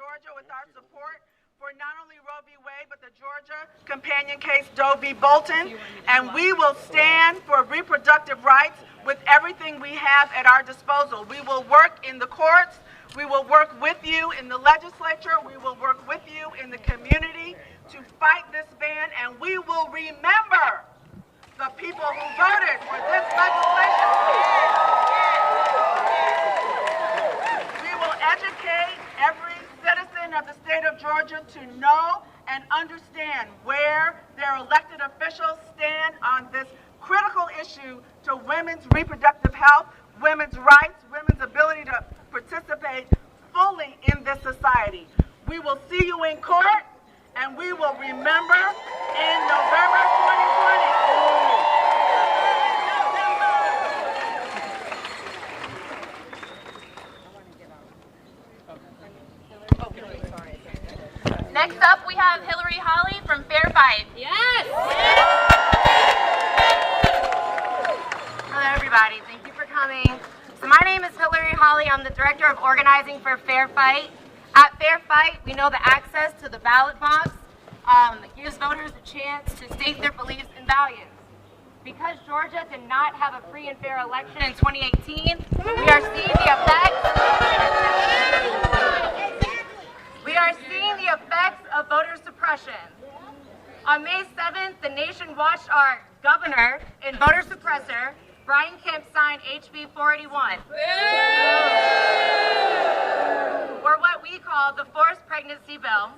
Georgia with our support for not only Roe v. Wade, but the Georgia companion case Doe v. Bolton. And we will stand for reproductive rights with everything we have at our disposal. We will work in the courts. We will work with you in the legislature. We will work with you in the community to fight this ban. And we will remember the people who voted for this legislation. We will educate every citizen of the state of Georgia to know and understand where their elected officials stand on this critical issue to women's reproductive health, women's rights, women's ability to participate fully in this society. We will see you in court, and we will remember in November 2020. Next up, we have Hillary Holly from Fair Fight. Yes! Hello, everybody. Thank you for coming. So my name is Hillary Holly. I'm the Director of Organizing for Fair Fight. At Fair Fight, we know that access to the ballot box gives voters a chance to state their beliefs and values. Because Georgia did not have a free and fair election in 2018, we are seeing the effects of voter suppression. On May 7th, the nation watched our governor and voter suppressor, Brian Kemp, sign HB 481. Or what we call the forced pregnancy bill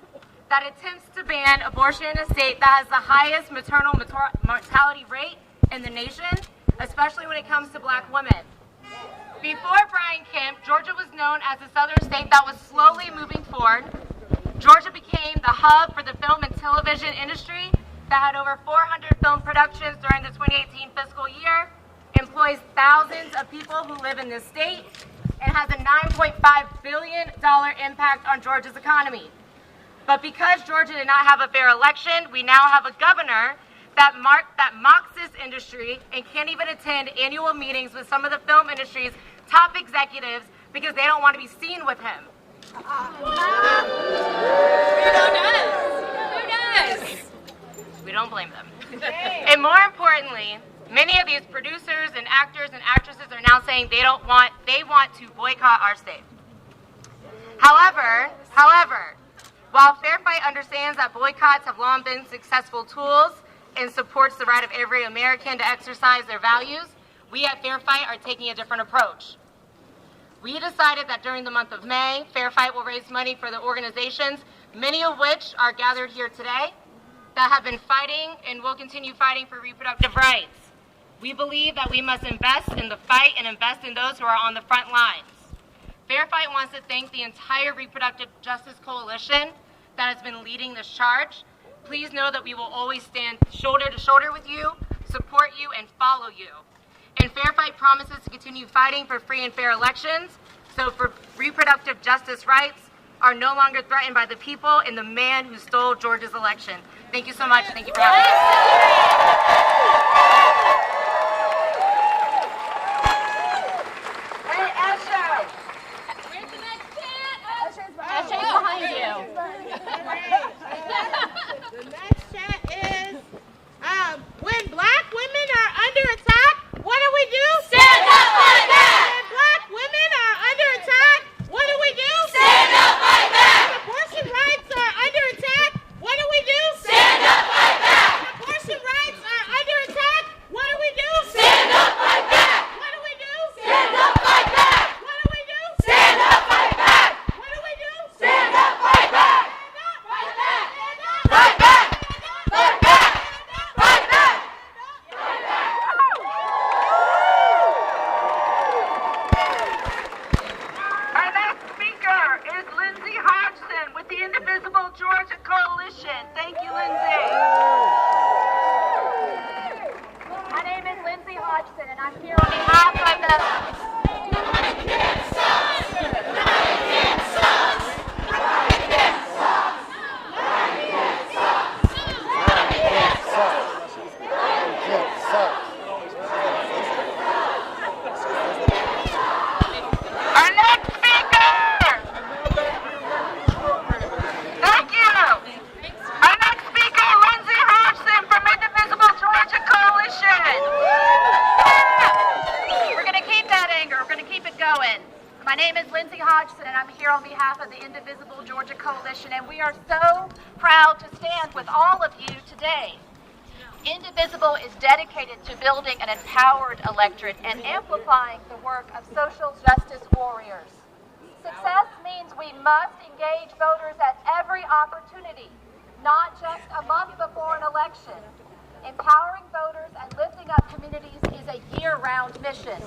that attempts to ban abortion in a state that has the highest maternal mortality rate in the nation, especially when it comes to black women. Before Brian Kemp, Georgia was known as a southern state that was slowly moving forward. Georgia became the hub for the film and television industry that had over 400 film productions during the 2018 fiscal year, employs thousands of people who live in this state, and has a $9.5 billion impact on Georgia's economy. But because Georgia did not have a fair election, we now have a governor that mocks this industry and can't even attend annual meetings with some of the film industry's top executives because they don't want to be seen with him. Who does? We don't blame them. And more importantly, many of these producers and actors and actresses are now saying they want to boycott our state. However, while Fair Fight understands that boycotts have long been successful tools and supports the right of every American to exercise their values, we at Fair Fight are taking a different approach. We decided that during the month of May, Fair Fight will raise money for the organizations, many of which are gathered here today, that have been fighting and will continue fighting for reproductive rights. We believe that we must invest in the fight and invest in those who are on the front lines. Fair Fight wants to thank the entire Reproductive Justice Coalition that has been leading this charge. Please know that we will always stand shoulder to shoulder with you, support you, and follow you. And Fair Fight promises to continue fighting for free and fair elections, so for reproductive justice rights are no longer threatened by the people and the man who stole Georgia's election. Thank you so much. Thank you for having me. Hey, Asha! Where's the next chat? Asha's behind you. The next chat is, when black women are under attack, what do we do? Stand up like that! When black women are under attack, what do we do? Stand up like that! When abortion rights are under attack, what do we do? Stand up like that! When abortion rights are under attack, what do we the Indivisible Georgia Coalition, and we are so proud to stand with all of you today. Indivisible is dedicated to building an empowered electorate and amplifying the work of social justice warriors. Success means we must engage voters at every opportunity, not just a month before an election. Empowering voters and lifting up communities is a year-round mission.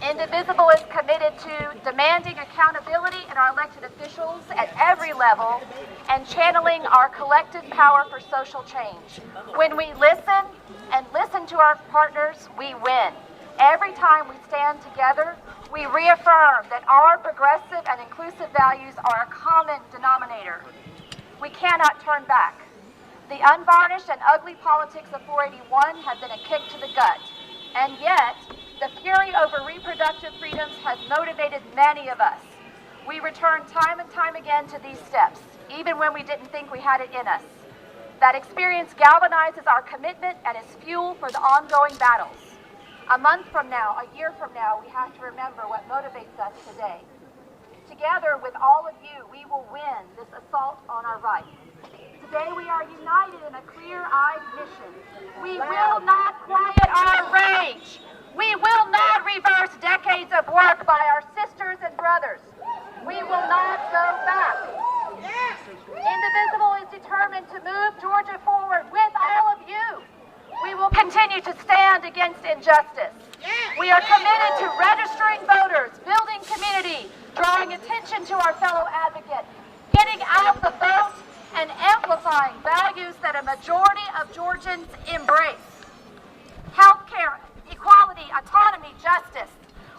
Indivisible is committed to demanding accountability in our elected officials at every level and channeling our collective power for social change. When we listen and listen to our partners, we win. Every time we stand together, we reaffirm that our progressive and inclusive values are a common denominator. We cannot turn back. The unvarnished and ugly politics of 481 have been a kick to the gut, and yet the fury over reproductive freedoms has motivated many of us. We return time and time again to these steps, even when we didn't think we had it in us. That experience galvanizes our commitment and is fuel for the ongoing battles. A month from now, a year from now, we have to remember what motivates us today. Together with all of you, we will win this assault on our rights. Today we are united in a clear-eyed mission. We will not quiet our rage. We will not reverse decades of work by our sisters and brothers. We will not go back. Indivisible is determined to move Georgia forward with all of you. We will continue to stand against injustice. We are committed to registering voters, building community, drawing attention to our fellow advocates, getting out the vote, and amplifying values that a majority of Georgians embrace. Healthcare, equality, autonomy, justice.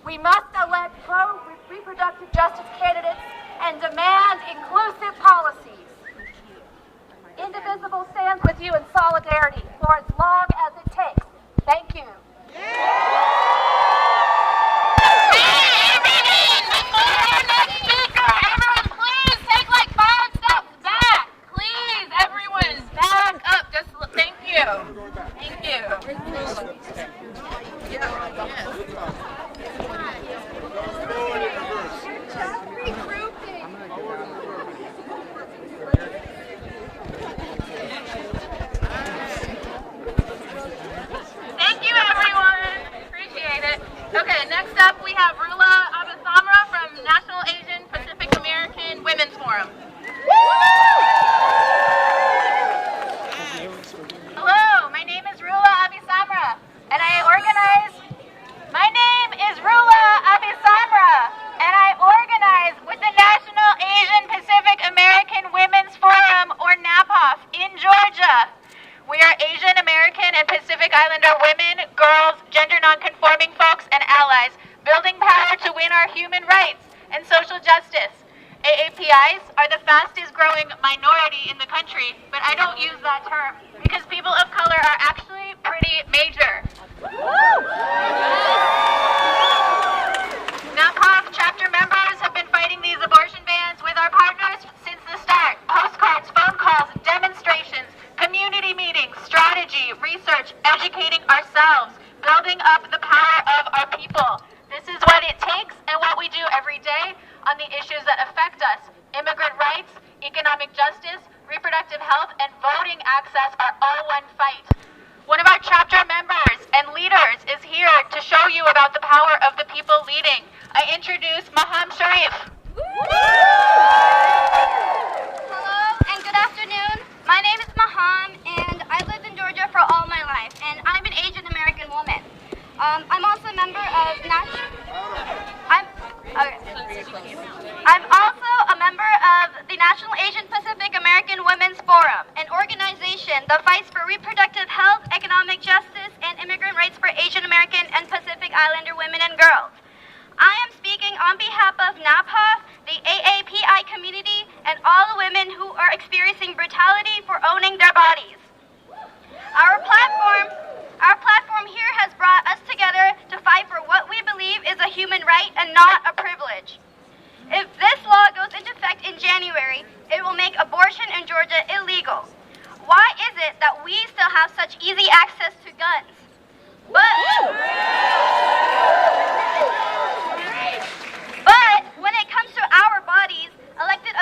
We must elect pro-reproductive justice candidates and demand inclusive policies. Indivisible stands with you in solidarity for as long as it takes. Thank you. AAPIs are the fastest growing minority in the country, but I don't use that term because people of color are actually pretty major. NAPOF chapter members have been fighting these abortion bans with our partners since the start. Postcards, phone calls, demonstrations, community meetings, strategy, research, educating ourselves, building up the power of our people. This is what it takes and what we do every day on the issues that affect us. Immigrant rights, economic justice, reproductive health, and voting access are all one fight. One of our chapter members and leaders is here to show you about the power of the people leading. I introduce Maham Sharif. Hello and good afternoon. My name is Maham and I've lived in Georgia for all my life, and I'm an Asian American woman. I'm also a member of I'm also a member of the National Asian Pacific American Women's Forum, an organization that fights for reproductive health, economic justice, and immigrant rights for Asian American and Pacific Islander women and girls. I am speaking on behalf of NAPOF, the AAPI community, and all the women who are experiencing brutality for owning their bodies. Our platform here has brought us together to fight for what we believe is a human right and not a privilege. If this law goes into effect in January, it will make abortion in Georgia illegal. Why is it that we still have such easy access to guns? But when it comes to our bodies, elected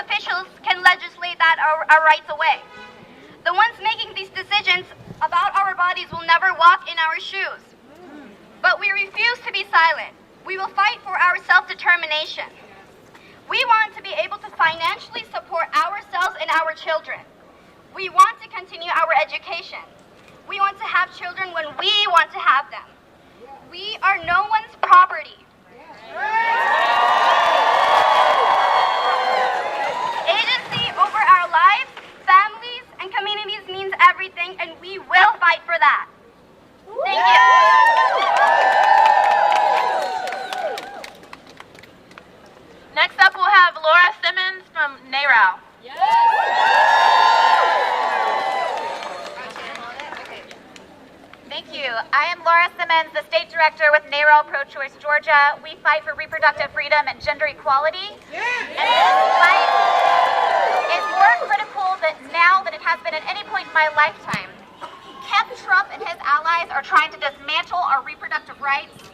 minorities will never walk in our shoes. But we refuse to be silent. We will fight for our self-determination. We want to be able to financially support ourselves and our children. We want to continue our education. We want to have children when we want to have them. We are no one's property. Agency over our lives, families, and communities means everything, and we will fight for that. Thank you. Next up, we'll have Laura Simmons from NARAL. Thank you. I am Laura Simmons, the State Director with NARAL Pro-Choice Georgia. We fight for reproductive freedom and gender equality. And this fight is more critical now than it has been at any point in my lifetime. Kemp Trump and his allies are trying to dismantle our reproductive rights.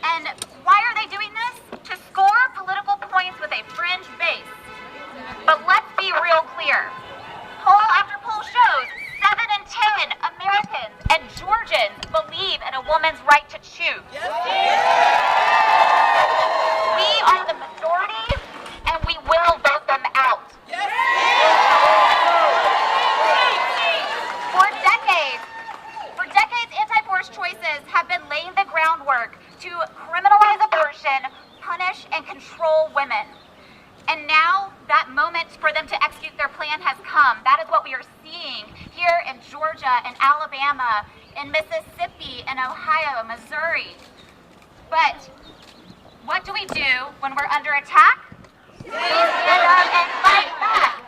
And why are they doing this? To score political points with a fringe base. But let's be real clear. Poll after poll shows 7 in 10 Americans and Georgians believe in a woman's right to choose. We are the majority, and we will vote them out. For decades, anti-force choices have been laying the groundwork to criminalize abortion, punish, and control women. And now that moment for them to execute their plan has come. That is what we are seeing here in Georgia, in Alabama, in Mississippi, in Ohio, Missouri. But what do we do when we're under attack? We stand up and fight back.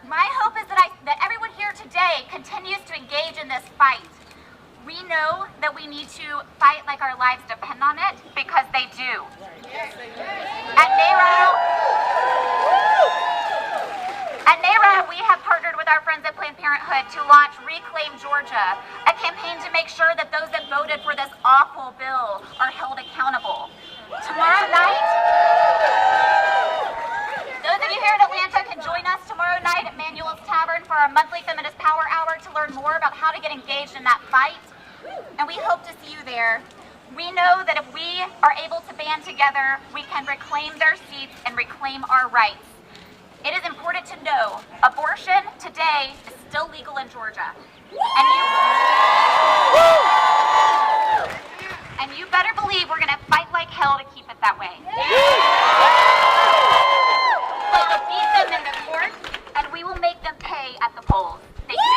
My hope is that everyone here today continues to engage in this fight. We know that we need to fight like our lives depend on it, because they do. At NARAL, we have partnered with our friends at Planned Parenthood to launch Reclaim Georgia, a campaign to make sure that those that voted for this awful bill are held accountable. Tomorrow night, those of you here in Atlanta can join us tomorrow night at Manuel's Tavern for our monthly Feminist Power Hour to learn more about how to get engaged in that fight. And we hope to see you there. We know that if we are able to band together, we can reclaim their seats and reclaim our rights. It is important to know abortion today is still legal in Georgia. And you better believe we're going to fight like hell to keep it that way. We will beat them in the courts, and we will make them pay at the polls. Thank you.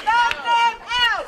Vote them out!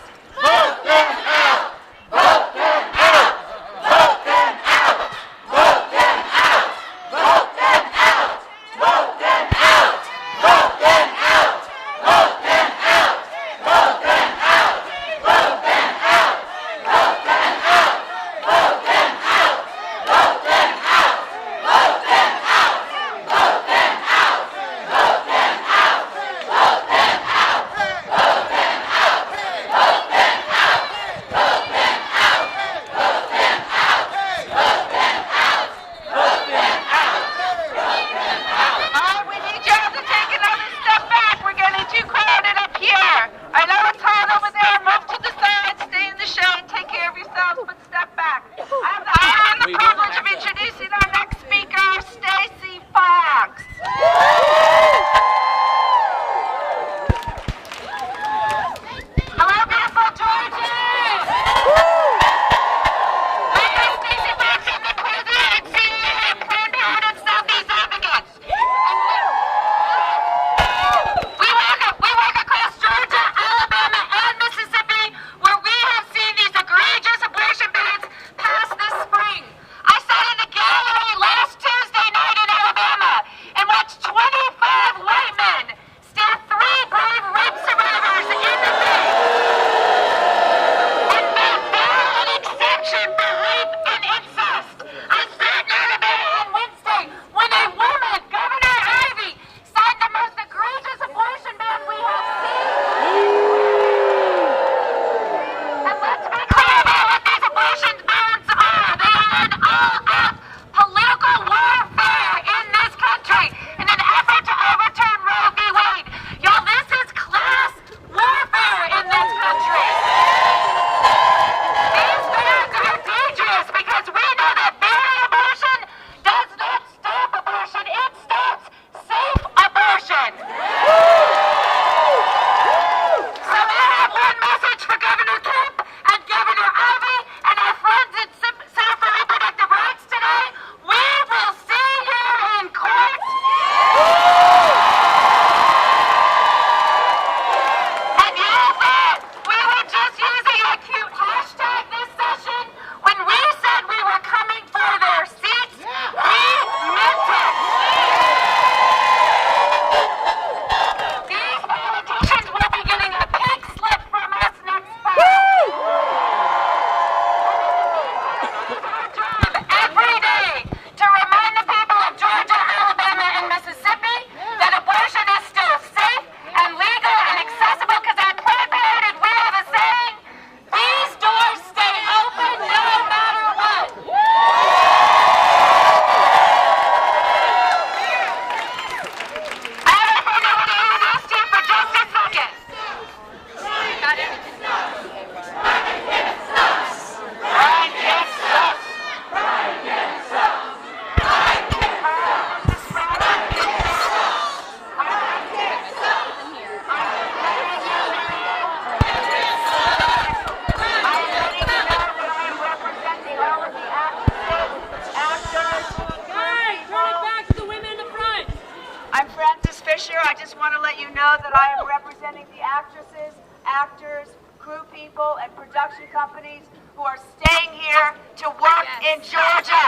Fisher. I just want to let you know that I am representing the actresses, actors, crew people, and production companies who are staying here to work in Georgia.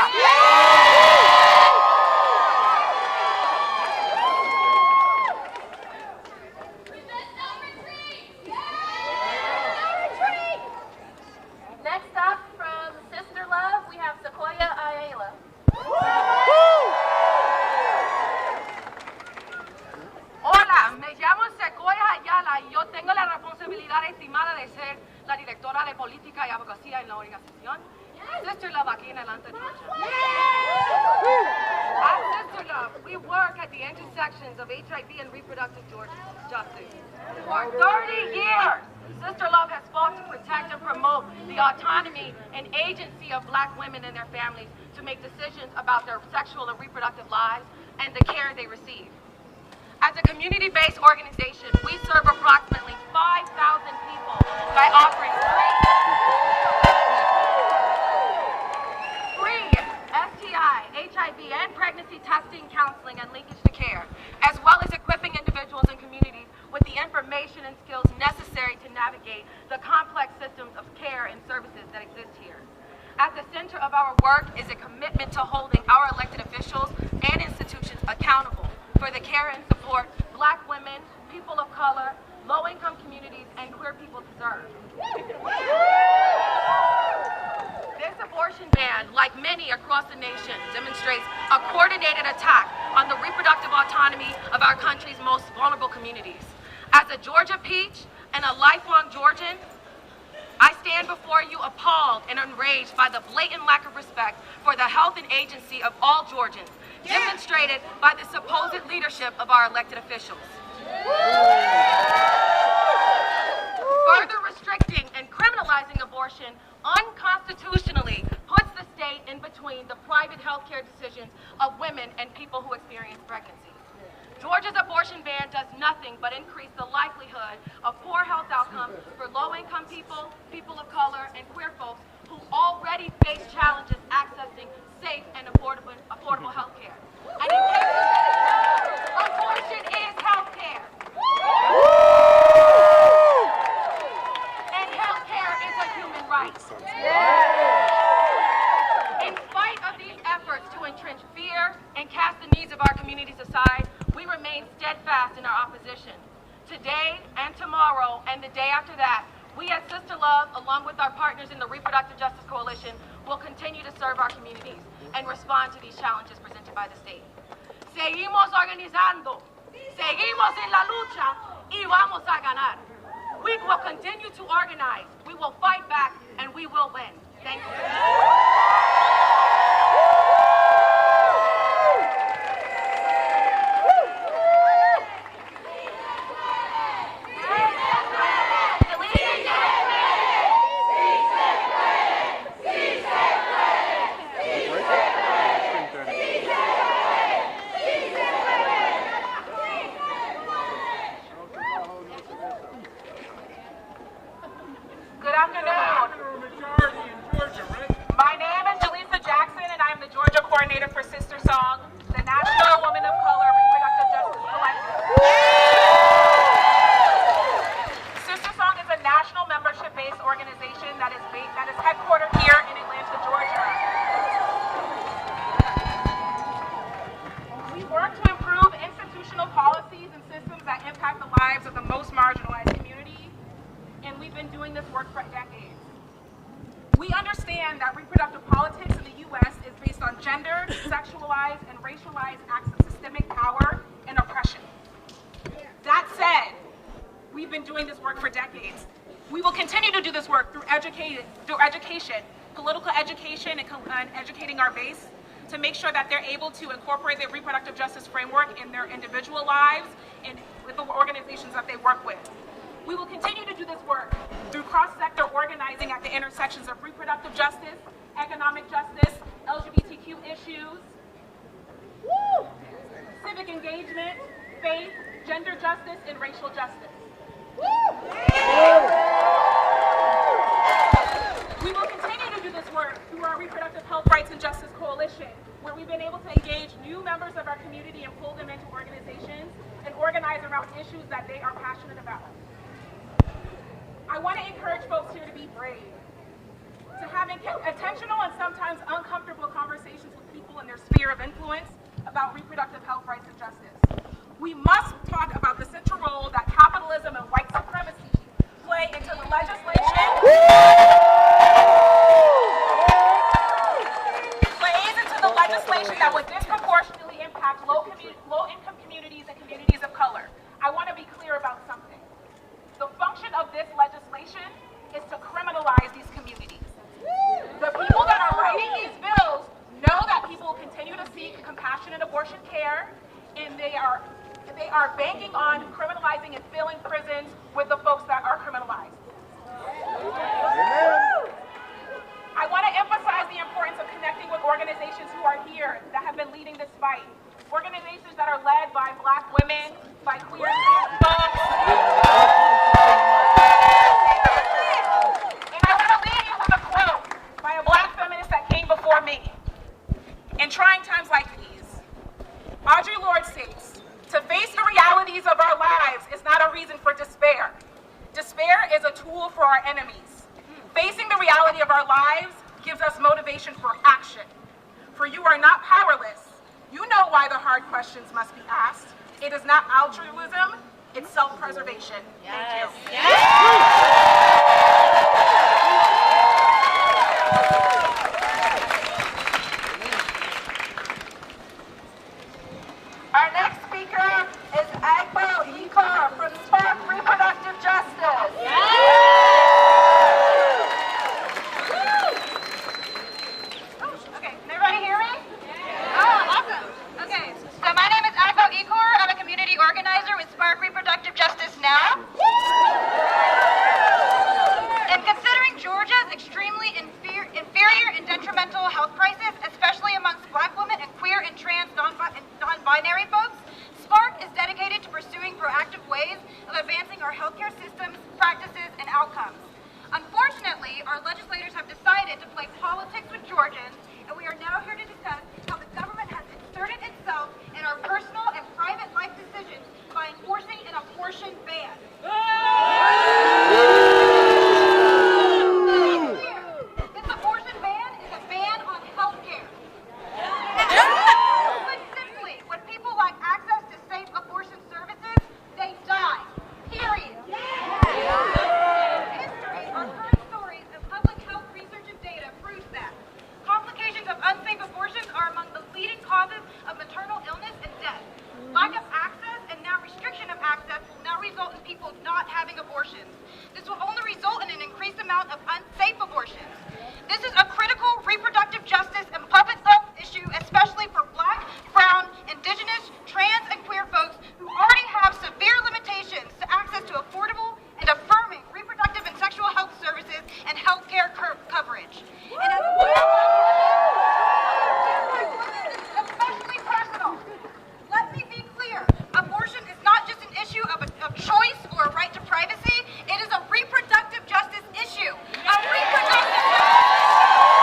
Next up from Sister Love, we have Sequoia Ayala. Hola, me llamo Sequoia Ayala y yo tengo la responsabilidad estimada de ser la directora de política y abogacía en la organización Sister Love aquí en Atlanta, Georgia. At Sister Love, we work at the intersections of HIV and reproductive justice. For 30 years, Sister Love has fought to protect and promote the autonomy and agency of Black women and their families to make decisions about their sexual and reproductive lives and the care they receive. As a community-based organization, we serve approximately 5,000 people by offering free STI, HIV, and pregnancy testing, counseling, and linkage to care, as well as equipping individuals and communities with the information and skills necessary to navigate the complex systems of care and services that exist here. At the center of our work is a commitment to holding our elected officials and institutions accountable for the care and support Black women, people of color, low-income communities, and queer people deserve. This abortion ban, like many across the nation, demonstrates a coordinated attack on the reproductive autonomy of our country's most vulnerable communities. As a Georgia peach and a lifelong Georgian, I stand before you appalled and enraged by the blatant lack of respect for the health and agency of all Georgians, demonstrated by the supposed leadership of our elected officials. Further restricting and criminalizing abortion unconstitutionally puts the state in between the private health care decisions of women and people who experience pregnancy. Georgia's abortion ban does nothing but increase the likelihood of poor health outcomes for low-income people, people of color, and queer folks who already face challenges accessing safe and affordable health care. And in cases, abortion is health care. And health care is a human right. In spite of these efforts to entrench fear and cast the needs of our communities aside, we remain steadfast in our opposition. Today and tomorrow and the day after that, we at Sister Love, along with our partners in the Reproductive Justice Coalition, will continue to serve our communities and respond to these challenges presented by the state. Seguimos organizando, seguimos en la lucha y vamos a ganar. We will continue to organize, we will fight back, and we will win. Thank you. Educating our base to make sure that they're able to incorporate the reproductive justice framework in their individual lives and with the organizations that they work with. We will continue to do this work through cross-sector organizing at the intersections of reproductive justice, economic justice, LGBTQ issues, civic engagement, faith, gender justice, and racial justice. We will continue to do this work through our Reproductive Health Rights and Justice Coalition, where we've been able to engage new members of our community and pull them into organizations and organize around issues that they are passionate about. I want to encourage folks here to be brave, to have intentional and sometimes uncomfortable conversations with people in their sphere of influence about reproductive health rights and justice. We must talk about the central role that capitalism and white supremacy play into the legislation. Plays into the legislation that would disproportionately impact low-income communities and communities of color. I want to be clear about something. The function of this legislation is to criminalize these communities. The people that are writing these bills know that people continue to seek compassionate abortion care, and they are banking on criminalizing and filling prisons with the folks that are criminalized. I want to emphasize the importance of connecting with organizations who are here that have been leading this fight. Organizations that are led by Black women, by queer and trans folks. And I want to leave you with a quote by a Black feminist that came before me. In trying times like these, Audre Lorde states, "To face the realities of our lives is not a reason for despair. Despair is a tool for our enemies. Facing the reality of our lives gives us motivation for action. For you are not powerless. You know why the hard questions must be asked. It is not altruism, it's self-preservation." Thank you. Our next speaker is Agbo Ikar from Spark Reproductive Justice. Okay, can everybody hear me? Oh, awesome. Okay, so my name is Agbo Ikor. I'm a community organizer with Spark Reproductive Justice Now. And considering Georgia's extremely inferior and detrimental health crisis, especially amongst Black women and queer and trans non-binary folks, Spark is dedicated to pursuing proactive ways of advancing our healthcare systems, practices, and outcomes. Unfortunately, our legislators have decided to play politics with Georgians, and we are now here to discuss how the government has inserted itself in our personal and private life decisions by enforcing an abortion ban. This abortion ban is a ban on healthcare. Put simply, when people lack access to safe abortion services, they die. Period. History, our current stories, and public health research and data proves that. Complications of unsafe abortions are among the leading causes of maternal illness and death. Lack of access and now restriction of access will now result in people not having abortions. This will only result in an increased amount of unsafe abortions. This is a critical reproductive justice and public health issue, especially for Black, brown, indigenous, trans, and queer folks who already have severe limitations to access to affordable and affirming reproductive and sexual health services and healthcare coverage. And as especially personal. Let me be clear, abortion is not just an issue of choice or a right to privacy, it is a reproductive justice issue. A reproductive justice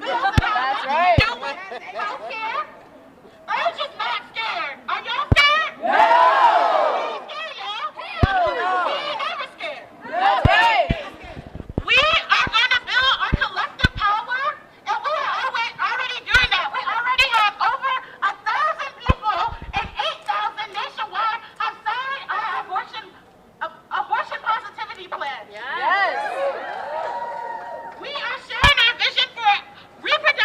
That's right. Are y'all scared? I'm just not scared. Are y'all scared? No! We ain't scared, y'all. We ain't never scared. That's right. We are going to build our collective power, and we are already doing that. We already have over 1,000 people and 8,000 nationwide have signed our abortion positivity pledge. Yes. We are sharing our vision for reproductive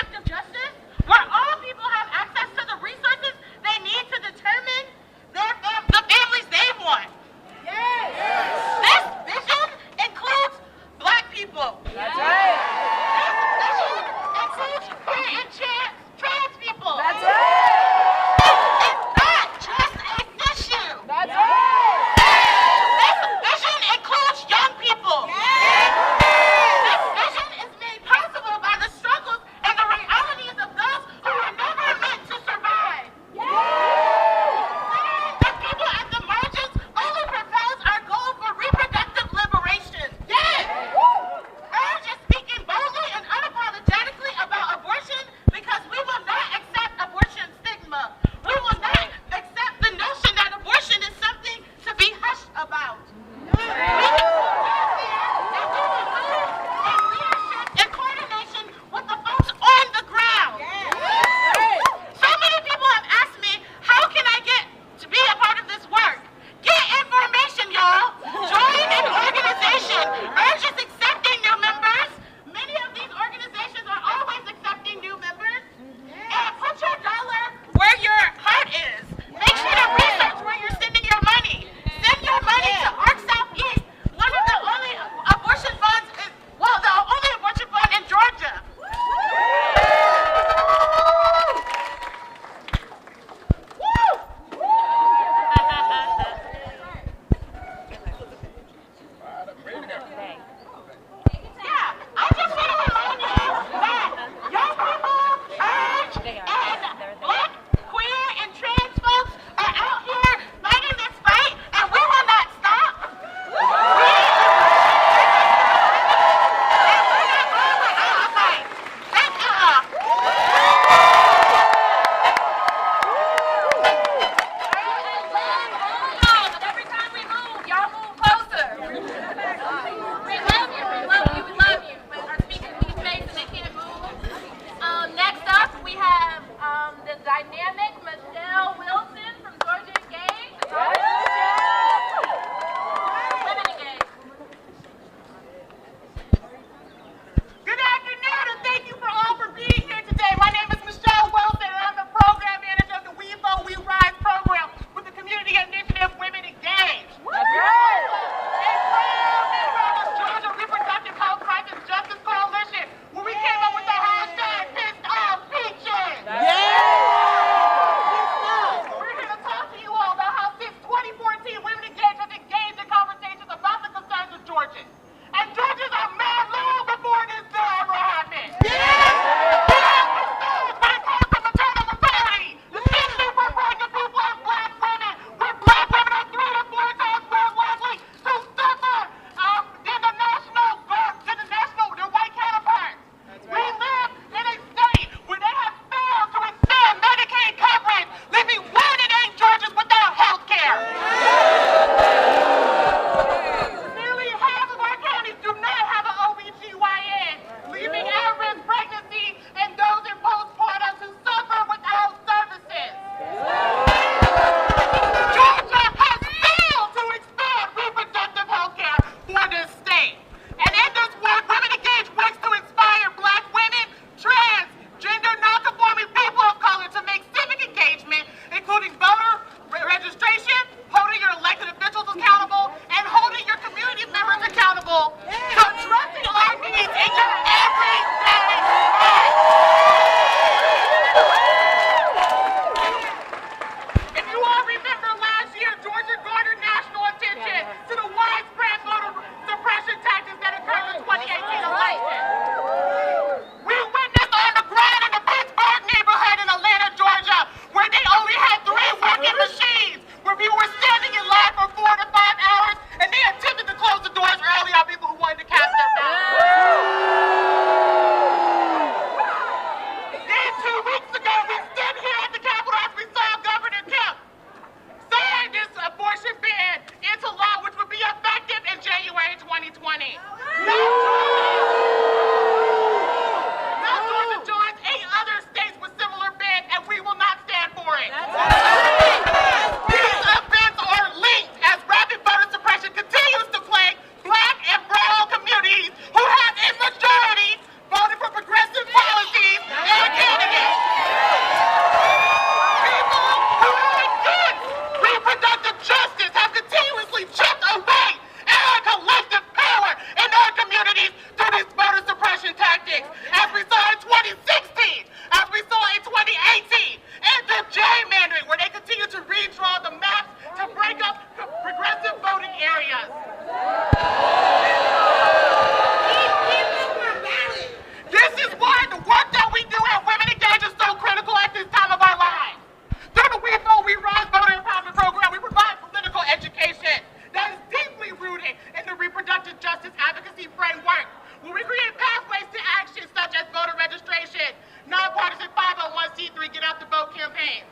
out the vote campaigns.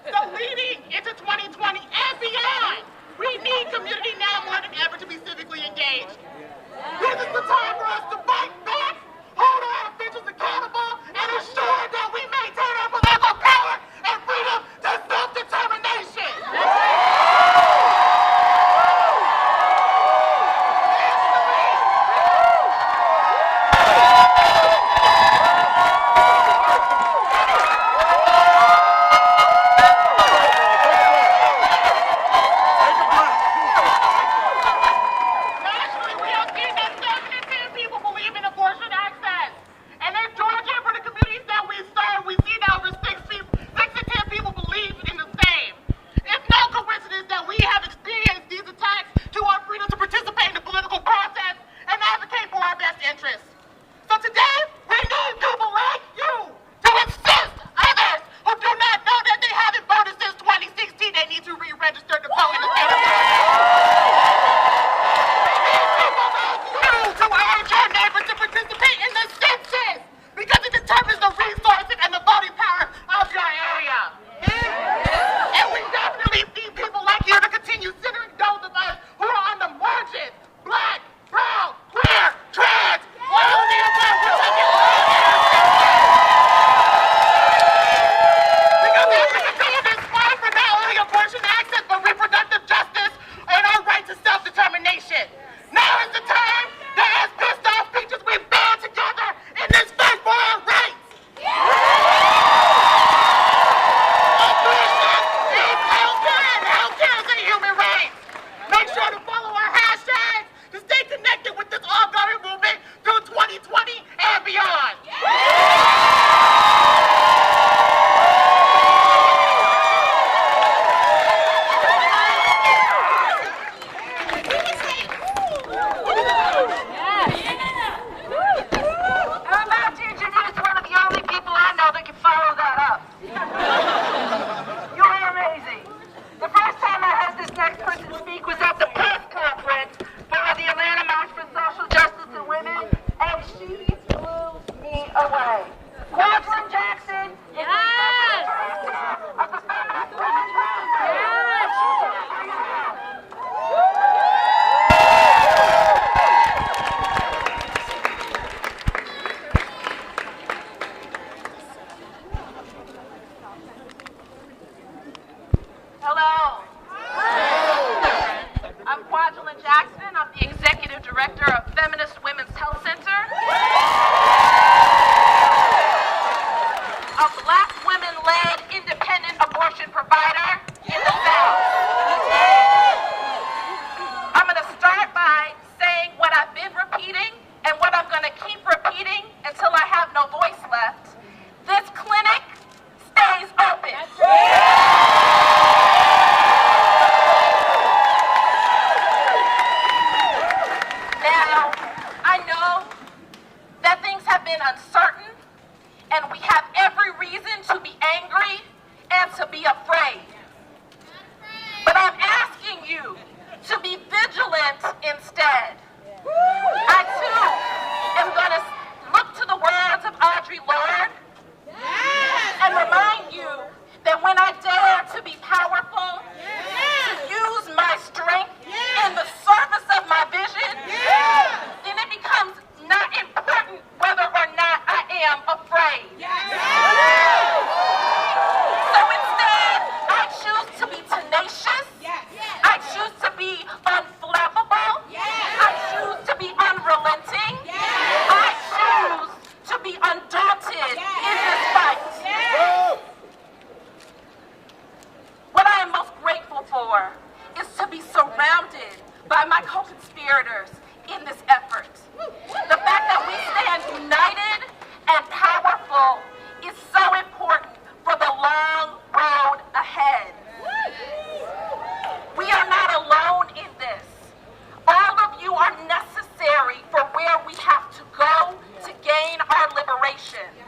So leading into 2020 and beyond, we need community now more than ever to be civically engaged. This is the time for us to fight back, hold our officials accountable, and ensure that we maintain our political power and freedom to self-determination.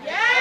Yeah!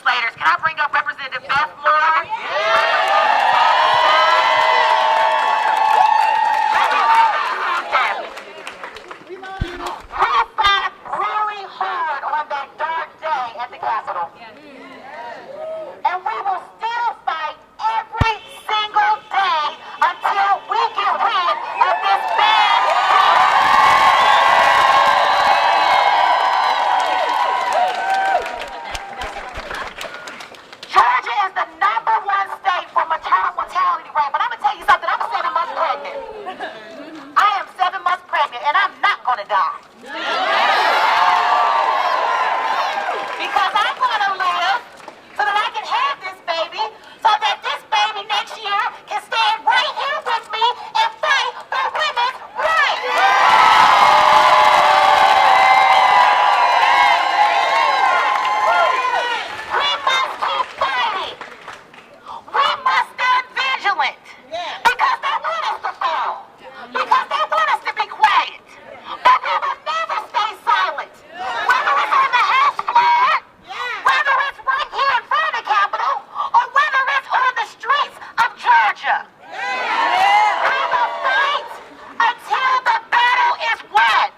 legislators. Can I bring up Representative Beth Moore? We fought really hard on that dark day at the Capitol. And we will still fight every single day until we get rid of this bad Georgia is the #1 state for maternal mortality rate. But I'm going to tell you something. I'm 7 months pregnant. I am 7 months pregnant, and I'm not going to die. Because I'm going to live so that I can have this baby, so that this baby next year can stand right here with me and fight for women's rights. We must keep fighting. We must stand vigilant. Because they want us to fall. Because they want us to be quiet. But we will never stay silent. Whether it's on the House floor, whether it's right here in front of the Capitol, or whether it's on the streets of Georgia. We will fight until the battle is won.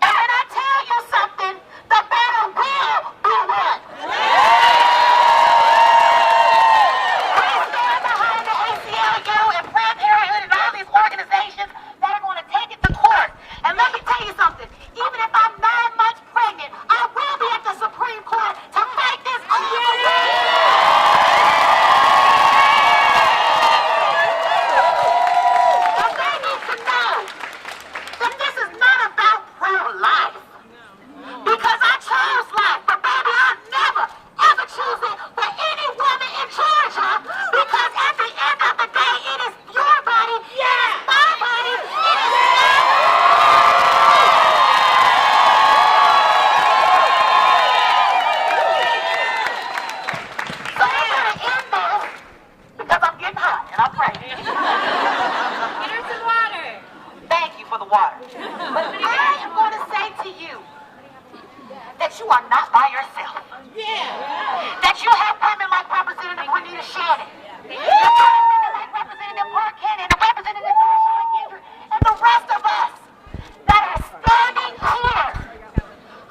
And when I tell you something, the battle will be won. We stand behind the ACLU and Planned Parenthood and all these organizations that are going to take it to court. And let me tell you something, even if I'm 9 months pregnant, I will be at the Supreme Court to fight this all the way. And they need to know that this is not about pro-life. Because I chose life, but baby, I'll never, ever choose it for any woman in Georgia. Because at the end of the day, it is your body, it is my body, it is So I'm going to end this because I'm getting hot and I'm pregnant. Get her some water. Thank you for the water. But I am going to say to you that you are not by yourself. That you have women like Representative Juanita Shannon. You have women like Representative Mark Cannon and Representative Darshana Kendrick and the rest of us that are standing here.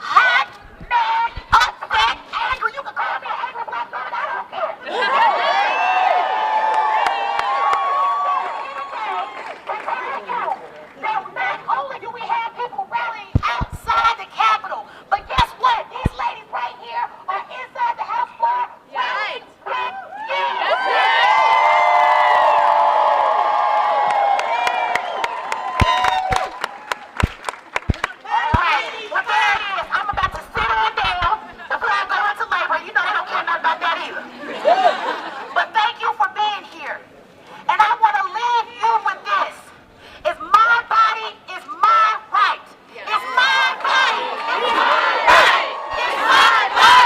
Hot, mad, upset, angry. You can call me an angry black woman. I don't care. Not only do we have people rallying outside the Capitol, but guess what? These ladies right here are inside the House floor right with you. All right, well there it is. I'm about to sit on down before I go into labor. You know they don't care nothing about that either. But thank you for being here. And I want to leave you with this. It's my body, it's my right. It's my body, it's my right. It's my body.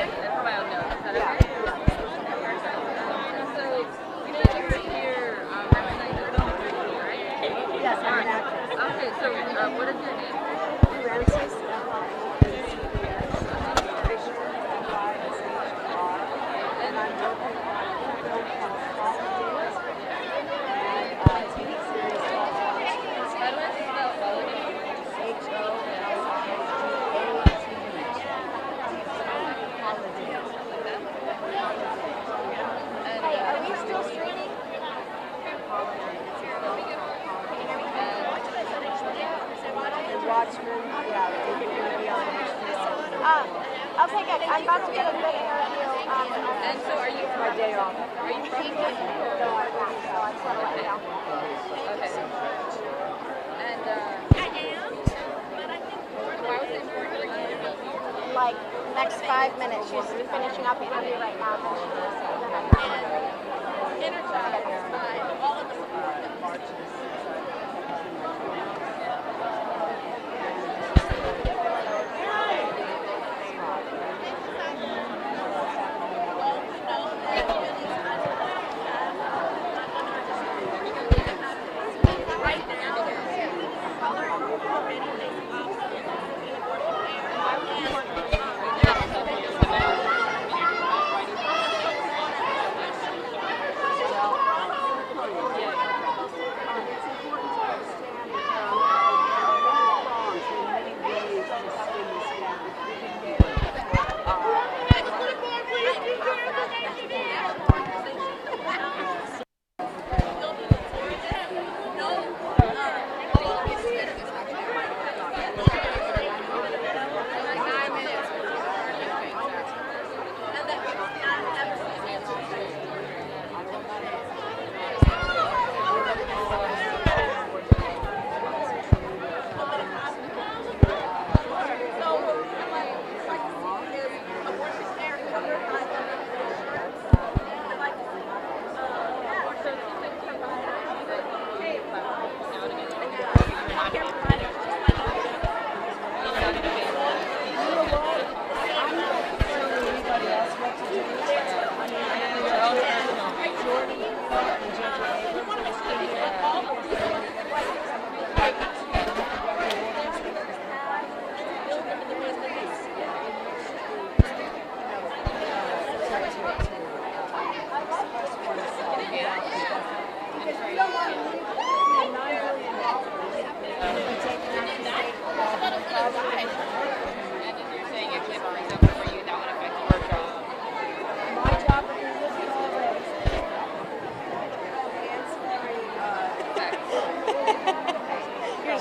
for my own notes. Is that okay? So, you know, you're here representing the community, right? Yes, I'm an actress. Okay, so what is your name? Ramses. And I'm working on a film called Holidays and TV series called How do I spell Holidays? Hey, are we still streaming? Watchmen, yeah, they're going to be on HBO. Okay, good. I'm about to get a good interview. And so are you My day off. Are you from No, I'm not. So I'm settling down. Okay. And why was it important for you to be here? Like, next 5 minutes. She's finishing up the interview right now. Energized by all of the support that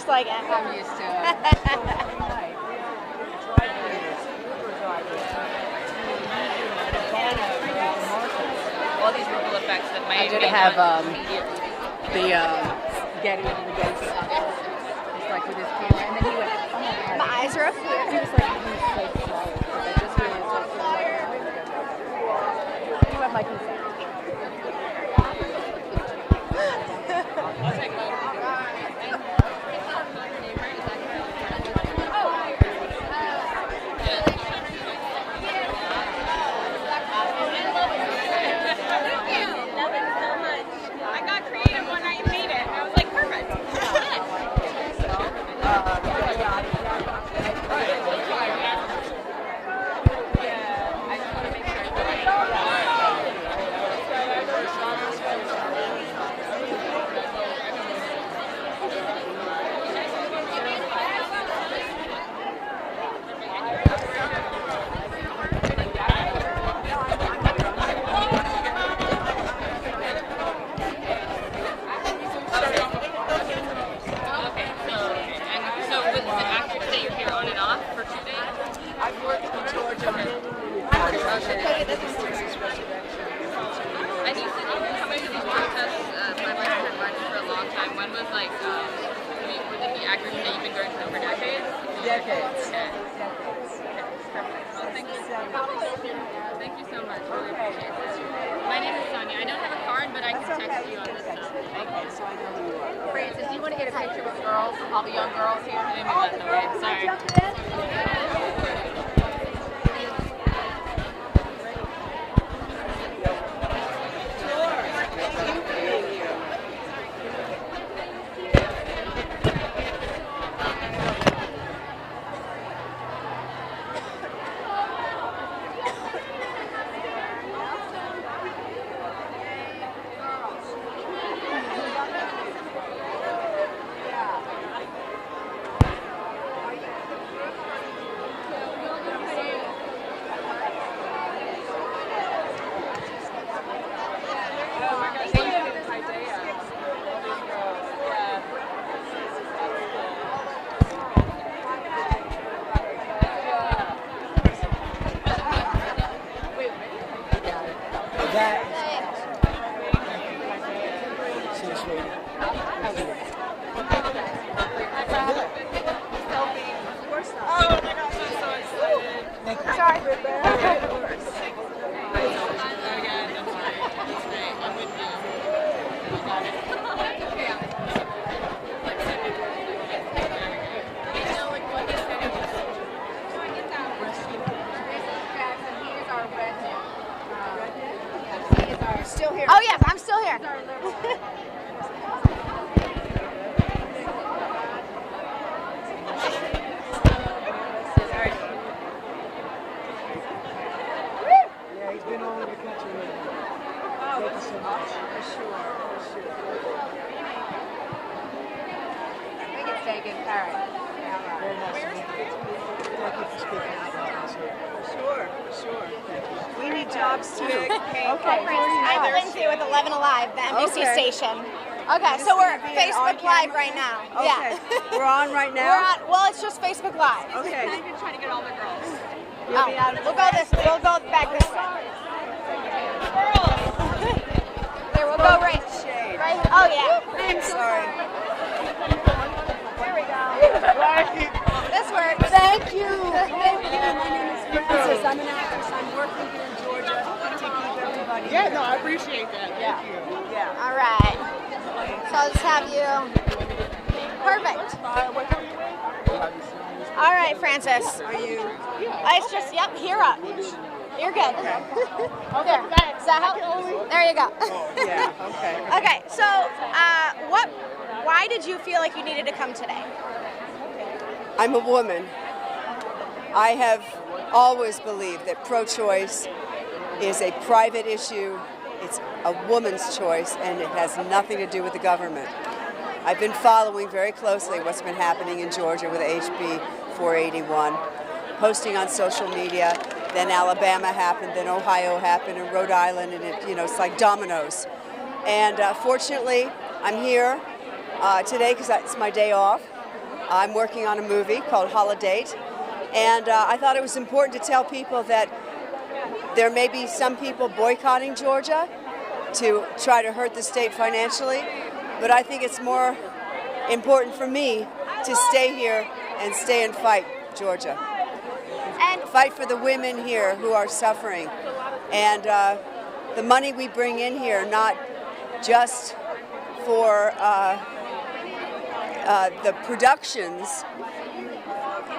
Like, I'm used to it. all these ripple effects that might I did have the Getty stuff. Just like with his camera, and then he went, oh my God. My eyes are up here. He was like, he's so slow. I just realized you have my consent. Decades. Okay. Well, thank you. Thank you so much. Really appreciate it. My name is Sonia. I don't have a card, but I can text you on this stuff. Okay, so I know who you are. Francis, do you want to get a picture with the girls? All the young girls here? Maybe let them in. Sorry. That is so sweet. Oh my gosh, I'm so excited. Sorry. Still here. Oh yes, I'm still here. Yeah, he's been all over the country lately. Thank you so much. Sure. I think it's taken Karen. Very nice to meet you. Thank you for speaking out loud. Sure. We need jobs too. Okay, I'm Lindsay with 11 Alive, the NBC Okay. station. Okay, so we're Facebook Live right now. Okay. Yeah. We're on right We're now? on, well, it's just Facebook Live. Okay. I'm just trying to get all the girls. Oh, we'll go back this way. Here, we'll go right. Right? Oh yeah. I'm sorry. There we go. This works. Thank you. My name is Frances. I'm an actress. I'm working here in Georgia to keep everybody. Yeah, no, I appreciate that. Thank you. Yeah. All right. So I'll just have you. Perfect. All right, Frances. Are you? It's just, yep, here up. You're good. There. Does that help? There you go. Yeah. Okay. Okay, so why did you feel like you needed to come today? I'm a woman. I have always believed that pro-choice is a private issue. It's a woman's choice, and it has nothing to do with the government. I've been following very closely what's been happening in Georgia with HB 481, posting on social media. Then Alabama happened, then Ohio happened, and Rhode Island, and it's like dominoes. And fortunately, I'm here today because it's my day off. I'm working on a movie called Holiday, and I thought it was important to tell people that there may be some people boycotting Georgia to try to hurt the state financially, but I think it's more important for me to stay here and stay and fight Georgia. And fight for the women here who are suffering. And the money we bring in here, not just for the productions,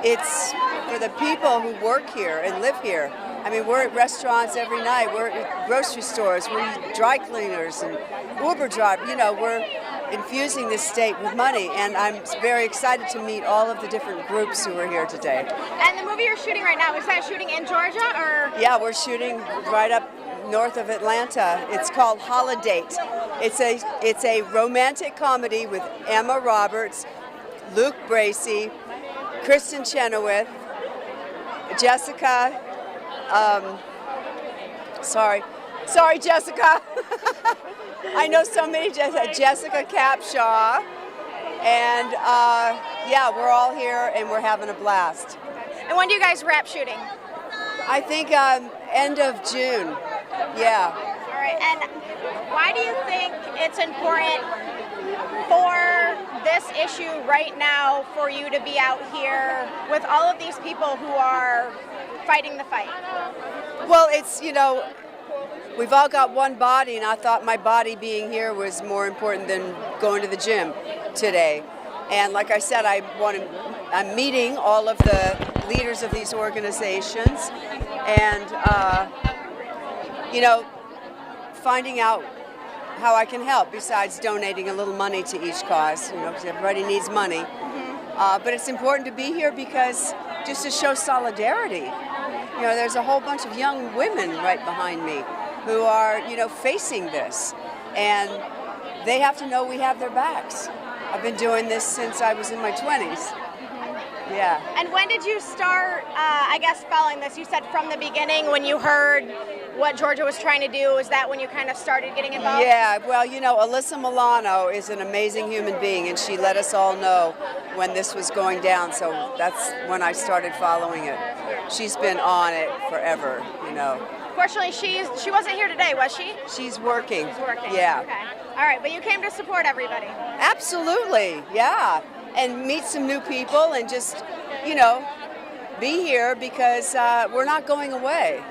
it's for the people who work here and live here. I mean, we're at restaurants every night, we're at grocery stores, we're dry cleaners and Uber drivers. We're infusing this state with money, and I'm very excited to meet all of the different groups who are here today. And the movie you're shooting right now, is that shooting in Georgia or? Yeah, we're shooting right up north of Atlanta. It's called Holiday. It's a romantic comedy with Emma Roberts, Luke Bracey, Kristen Chenoweth, Jessica. Sorry, Jessica. I know so many, Jessica Capshaw, and yeah, we're all here and we're having a blast. And when do you guys wrap shooting? I think end of June, yeah. All right, and why do you think it's important for this issue right now for you to be out here with all of these people who are fighting the fight? Well, it's, we've all got one body, and I thought my body being here was more important than going to the gym today. And like I said, I'm meeting all of the leaders of these organizations and, finding out how I can help besides donating a little money to each cause, because everybody needs money. But it's important to be here because just to show solidarity. There's a whole bunch of young women right behind me who are, facing this, and they have to know we have their backs. I've been doing this since I was in my 20s, Yeah. And when did you start, I guess, following this? You said from the beginning when you heard what Georgia was trying to do. Was that when you kind of started getting involved? Yeah, well, you know, Alyssa Milano is an amazing human being, and she let us all know when this was going down, so that's when I started following it. She's been on it forever, you know. Fortunately, she wasn't here today, was she? She's working. She's working. Yeah. Okay. All right, but you came to support everybody. Absolutely, yeah. And meet some new people and just, you know, be here because we're not going away.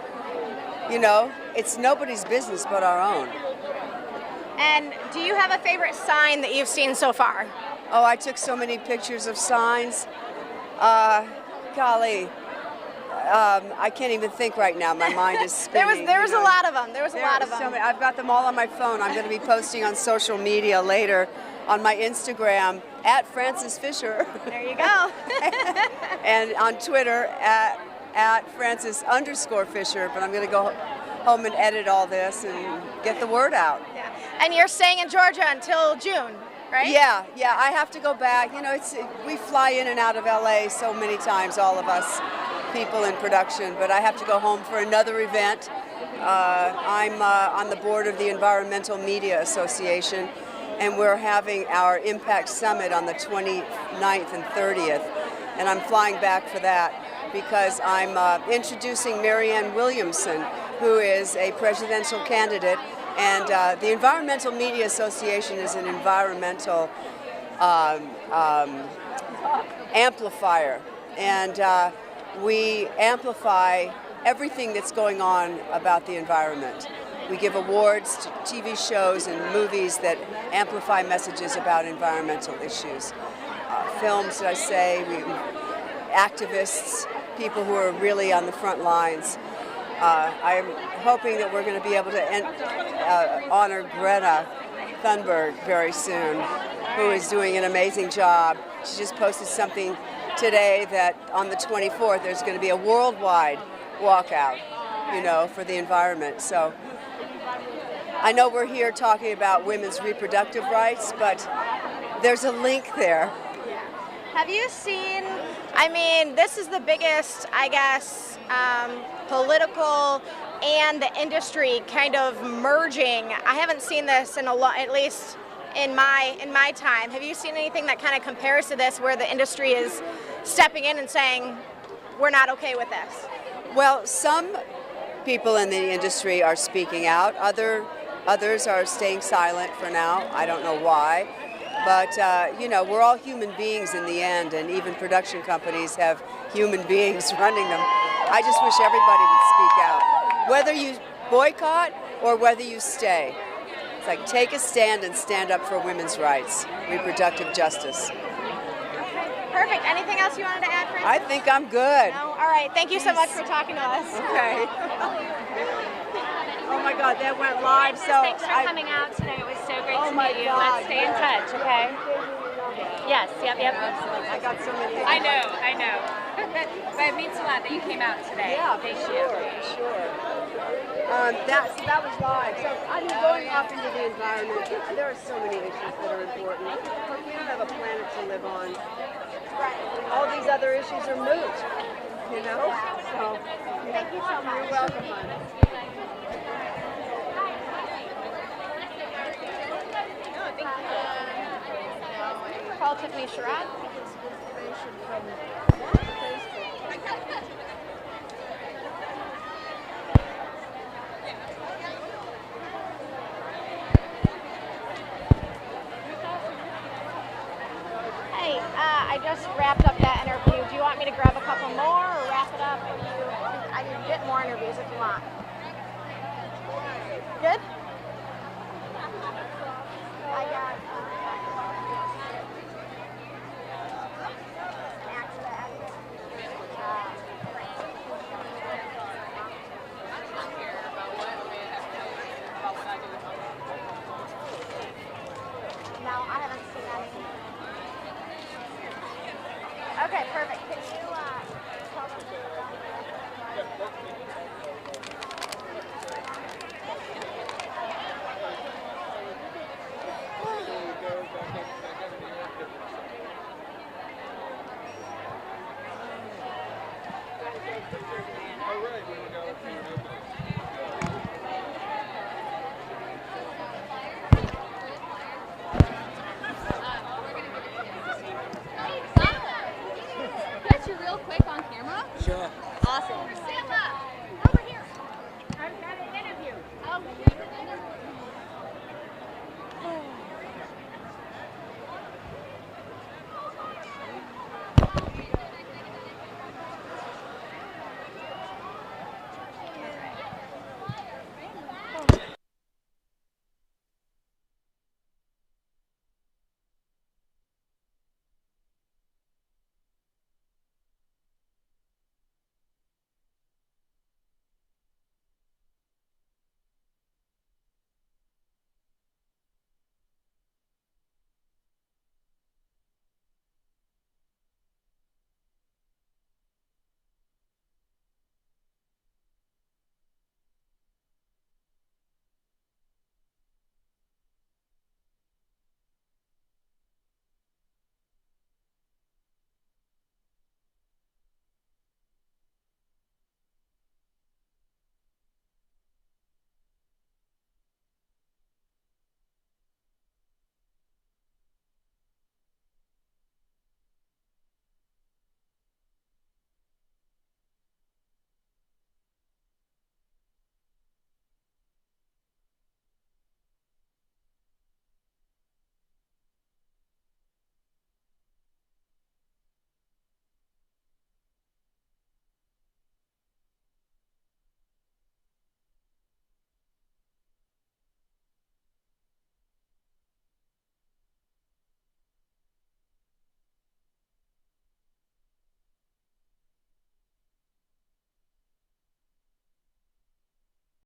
You know, it's nobody's business but our own. And do you have a favorite sign that you've seen so far? Oh, I took so many pictures of signs. Golly, I can't even think right now. My mind is spinning. There was a lot of them. There was a lot of them. So many. I've got them all on my phone. I'm going to be posting on social media later on my Instagram at Frances Fisher. There you go. And on Twitter at Frances_Fisher. But I'm going to go home and edit all this and get the word out. Yeah. And you're staying in Georgia until June, right? Yeah. I have to go back. You know, we fly in and out of LA so many times, all of us people in production, but I have to go home for another event. I'm on the board of the Environmental Media Association, and we're having our Impact Summit on the 29th and 30th, and I'm flying back for that because I'm introducing Marianne Williamson, who is a presidential candidate, and the Environmental Media Association is an environmental amplifier, and we amplify everything that's going on about the environment. We give awards to TV shows and movies that amplify messages about environmental issues. Films, did I say, activists, people who are really on the front lines. I'm hoping that we're going to be able to honor Greta Thunberg very soon, who is doing an amazing job. She just posted something today that on the 24th there's going to be a worldwide walkout, you know, for the environment. So I know we're here talking about women's reproductive rights, but there's a link there. Have you seen, I mean, this is the biggest, I guess, political and the industry kind of merging. I haven't seen this in at least in my time. Have you seen anything that kind of compares to this, where the industry is stepping in and saying, we're not okay with this? Well, some people in the industry are speaking out. Others are staying silent for now. I don't know why. But, you know, we're all human beings in the end, and even production companies have human beings running them. I just wish everybody would speak out. Whether you boycott or whether you stay. It's like, take a stand and stand up for women's rights, reproductive justice. Perfect. Anything else you wanted to add, Frances? I think I'm good. No? All right. Thank you so much for talking to us. Okay. Oh my God, that went live. So thanks for coming out today. It was so great to meet you. God, Let's stay in touch, okay? Yes. Yep. I got so many. I know. But it means a lot that you came out today. Yeah, Thank for you. sure. That was live. So I'm going off into the environment. There are so many issues that are important. We don't have a planet to live on. All these other issues are moot, you know? So, Thank you so much. You're welcome, honey. Paul Tiffany Sherrod. Hey, I just wrapped up that interview. Do you want me to grab a couple more or wrap it up? I can get more interviews if you want. Good? I got no, I haven't seen any. Okay, perfect.